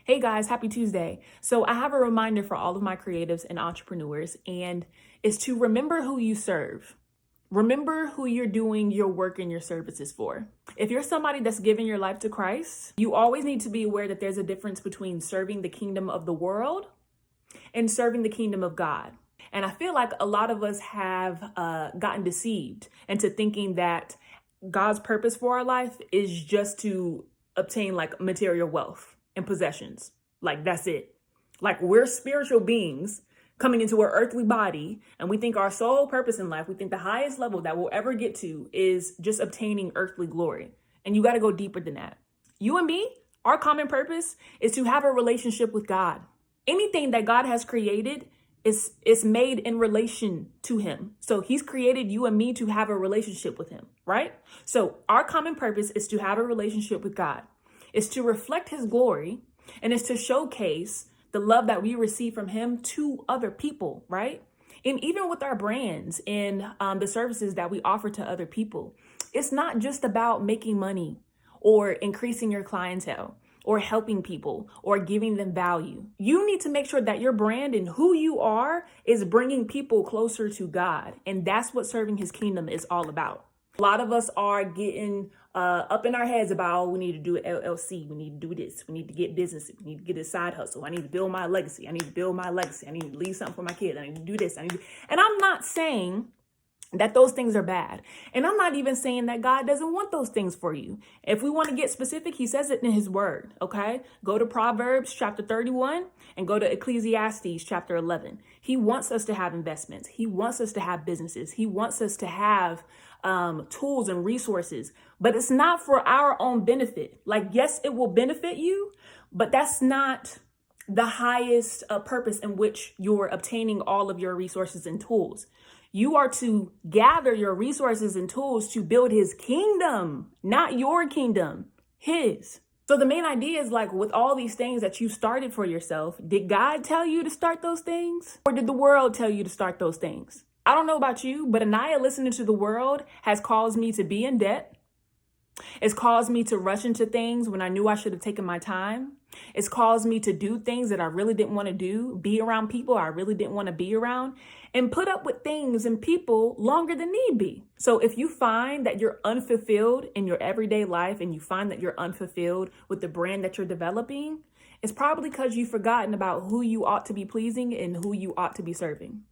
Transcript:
Hey guys, happy Tuesday. So I have a reminder for all of my creatives and entrepreneurs, and it's to remember who you serve. Remember who you're doing your work and your services for. If you're somebody that's giving your life to Christ, you always need to be aware that there's a difference between serving the kingdom of the world and serving the kingdom of God. And I feel like a lot of us have gotten deceived into thinking that God's purpose for our life is just to obtain like material wealth and possessions. Like that's it. Like we're spiritual beings coming into our earthly body, and we think our sole purpose in life, we think the highest level that we'll ever get to is just obtaining earthly glory. And you got to go deeper than that. You and me, our common purpose is to have a relationship with God. Anything that God has created is made in relation to him. So he's created you and me to have a relationship with him, right? So our common purpose is to have a relationship with God. It's to reflect his glory, and it's to showcase the love that we receive from him to other people, right? And even with our brands and the services that we offer to other people, it's not just about making money or increasing your clientele or helping people or giving them value. You need to make sure that your brand and who you are is bringing people closer to God. And that's what serving his kingdom is all about. A lot of us are getting up in our heads about, oh, we need to do an LLC. We need to do this. We need to get business. We need to get a side hustle. I need to build my legacy. I need to build my legacy. I need to leave something for my kids. I need to do this. And I'm not saying that those things are bad. And I'm not even saying that God doesn't want those things for you. If we want to get specific, he says it in his word, okay? Go to Proverbs chapter 31 and go to Ecclesiastes chapter 11. He wants us to have investments. He wants us to have businesses. He wants us to have tools and resources, but it's not for our own benefit. Like, yes, it will benefit you, but that's not the highest purpose in which you're obtaining all of your resources and tools. You are to gather your resources and tools to build his kingdom, not your kingdom, his. So the main idea is, like, with all these things that you started for yourself, did God tell you to start those things? Or did the world tell you to start those things? I don't know about you, but Anaya listening to the world has caused me to be in debt. It's caused me to rush into things when I knew I should have taken my time. It's caused me to do things that I really didn't want to do, be around people I really didn't want to be around, and put up with things and people longer than need be. So if you find that you're unfulfilled in your everyday life, and you find that you're unfulfilled with the brand that you're developing, it's probably because you've forgotten about who you ought to be pleasing and who you ought to be serving.